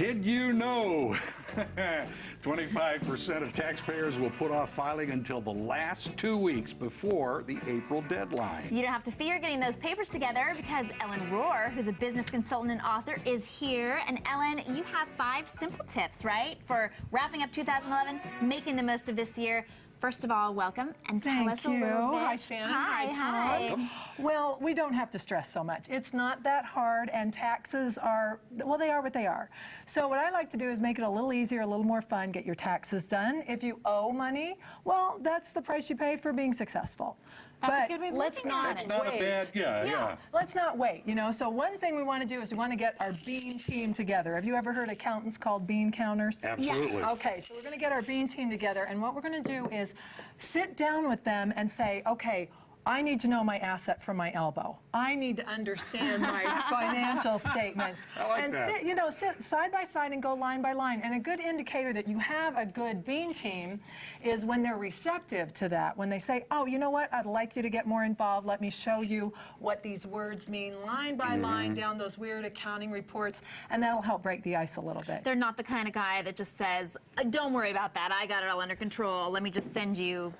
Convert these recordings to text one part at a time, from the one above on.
Did you know 25% of taxpayers will put off filing until the last 2 weeks before the April deadline? You don't have to fear getting those papers together because Ellen Rohr, who's a business consultant and author, is here. And Ellen, you have 5 simple tips, right, for wrapping up 2011, making the most of this year. First of all, welcome, and tell us a little bit. Hi, Shannon. Hi, Tom. Well, we don't have to stress so much. It's not that hard, and taxes are, well, they are what they are. So what I like to do is make it a little easier, a little more fun, get your taxes done. If you owe money, well, that's the price you pay for being successful. That's a good way of let's looking not at it. That's not a bad, yeah. Let's not wait, you know. So one thing we want to do is we want to get our bean team together. Have you ever heard accountants called bean counters? Absolutely. Yes. Okay, so we're going to get our bean team together, and what we're going to do is sit down with them and say, okay, I need to know my asset from my elbow. I need to understand my financial statements. I like and that. sit side by side and go line by line. And a good indicator that you have a good bean team is when they're receptive to that. When they say, oh, you know what, I'd like you to get more involved. Let me show you what these words mean line by line down those weird accounting reports. And that'll help break the ice a little bit. They're not the kind of guy that just says, don't worry about that. I got it all under control. Let me just send you,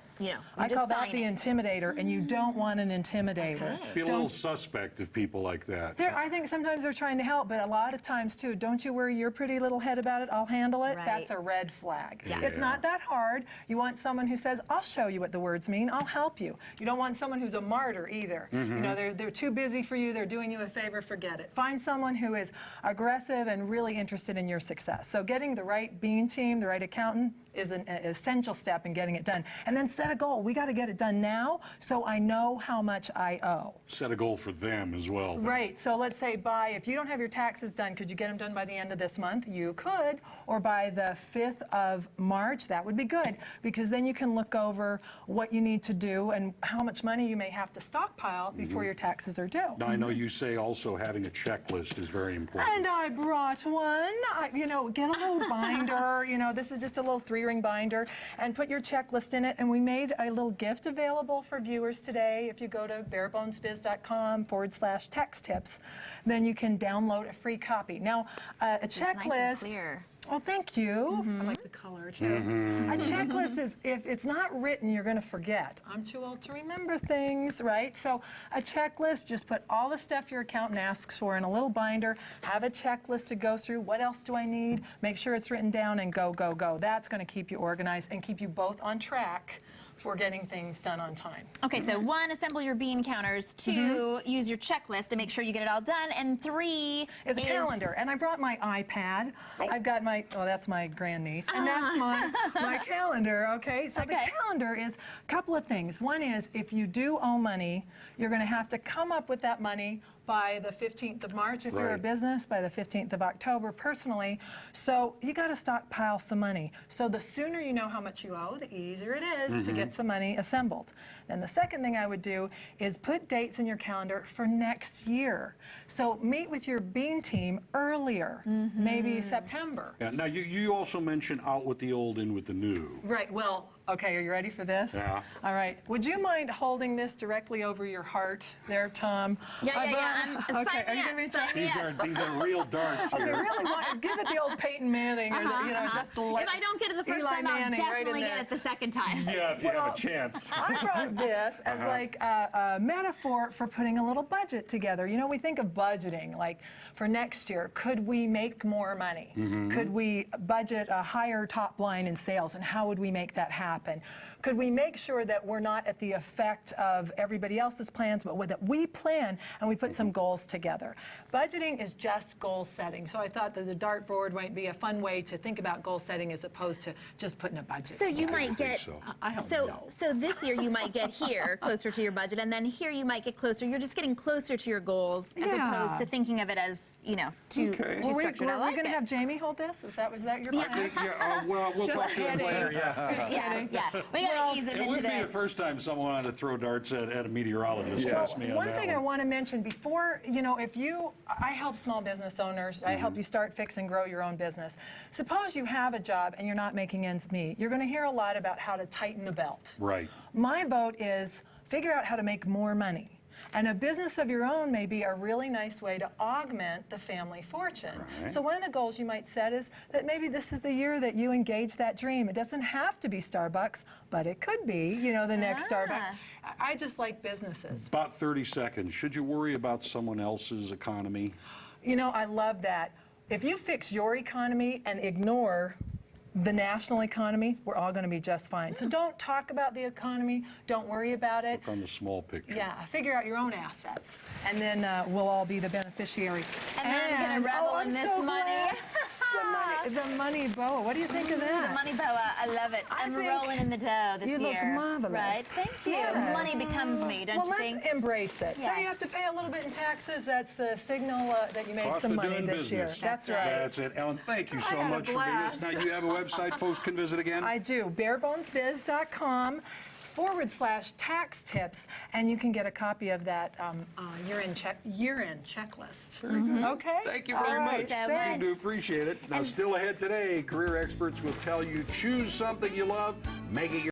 I call that the intimidator, and you don't want an intimidator. Okay. Be a little suspect of people like that. I think sometimes they're trying to help, but a lot of times, too, don't you worry your pretty little head about it, I'll handle it. Right. That's a red flag. Yeah. It's not that hard. You want someone who says, I'll show you what the words mean, I'll help you. You don't want someone who's a martyr either. You know, they're too busy for you, they're doing you a favor, forget it. Find someone who is aggressive and really interested in your success. So getting the right bean team, the right accountant, is an essential step in getting it done. And then set a goal. We got to get it done now so I know how much I owe. Set a goal for them as well. Right. So let's say if you don't have your taxes done, could you get them done by the end of this month? You could. Or by the 5th of March, that would be good, because then you can look over what you need to do and how much money you may have to stockpile before your taxes are due. Now, I know you say also having a checklist is very important. And I brought one. Get a little binder. This is just a little 3-ring binder, and put your checklist in it. And we made a little gift available for viewers today. If you go to barebonesbiz.com/tax tips, then you can download a free copy. Now, a checklist. Nice and clear. Oh, thank you. I like the color, too. A checklist is, if it's not written, you're going to forget. I'm too old to remember things, right? So a checklist, just put all the stuff your accountant asks for in a little binder, have a checklist to go through. What else do I need? Make sure it's written down, and go, go, go. That's going to keep you organized and keep you both on track for getting things done on time. Okay, so 1, assemble your bean counters. 2, use your checklist to make sure you get it all done. And 3 is a calendar. And I brought my iPad. I've got that's my grandniece. And that's my calendar, okay? So the calendar is a couple of things. One is, if you do owe money, you're going to have to come up with that money by the 15th of March if you're a business, by the 15th of October personally. So you got to stockpile some money. So the sooner you know how much you owe, the easier it is to get some money assembled. Then the second thing I would do is put dates in your calendar for next year. So meet with your bean team earlier, maybe September. Yeah, now, you also mentioned out with the old, in with the new. Right, well, okay, are you ready for this? Yeah. All right. Would you mind holding this directly over your heart there, Tom? Yeah. Okay, are you going to be These are real darts Okay, here. really give it the old Peyton Manning, or just to let If I don't get it the first Eli time, I'll Manning right in definitely there. get it the second time. Yeah, if you have a chance. I brought this as like a metaphor for putting a little budget together. We think of budgeting, like for next year, could we make more money? Could we budget a higher top line in sales, and how would we make that happen? Could we make sure that we're not at the effect of everybody else's plans, but that we plan and we put some goals together? Budgeting is just goal setting. So I thought that the dartboard might be a fun way to think about goal setting as opposed to just putting a budget So you together. might get, I hope so. so this year you might get here closer to your budget, and then here you might get closer. You're just getting closer to your goals as opposed to thinking of it as, too structured. Were we going to have Jamie hold this? Was that your plan? Well, we'll Just talk to them kidding. later, yeah. Just kidding. We gotta ease him It into wouldn't be this. the first time someone had to throw darts at a meteorologist, trust me on One that thing I want to mention before, I help small business owners. I help you start, fix, and grow your own business. Suppose you have a job and you're not making ends meet. You're going to hear a lot about how to tighten the belt. Right. My vote is figure out how to make more money. And a business of your own may be a really nice way to augment the family fortune. Right. So one of the goals you might set is that maybe this is the year that you engage that dream. It doesn't have to be Starbucks, but it could be, you know, the next Starbucks. I just like businesses. About 30 seconds. Should you worry about someone else's economy? You know, I love that. If you fix your economy and ignore the national economy, we're all going to be just fine. So don't talk about the economy. Don't worry about it. Look on the small picture. Yeah, figure out your own assets, and then we'll all be the beneficiary. And then I'm gonna revel in this money. The money boa. What do you think of that? The money boa, I love it. I'm think rolling in the dough this you year. look marvelous. Right? Thank you. Yes. Money becomes me, don't Well, you let's think? embrace it. So Yes. you have to pay a little bit in taxes. That's the signal that you made Cost some of money doing this year. business. That's right. That's it. Ellen, thank you so had a much for being with us. blast. Now, you have a website folks can visit again? I do. barebonesbiz.com/tax tips, and you can get a copy of that year-end checklist. Okay? Thank you very All right, much. so We much. do appreciate it. Now, still ahead today, career experts will tell you choose something you love, make it your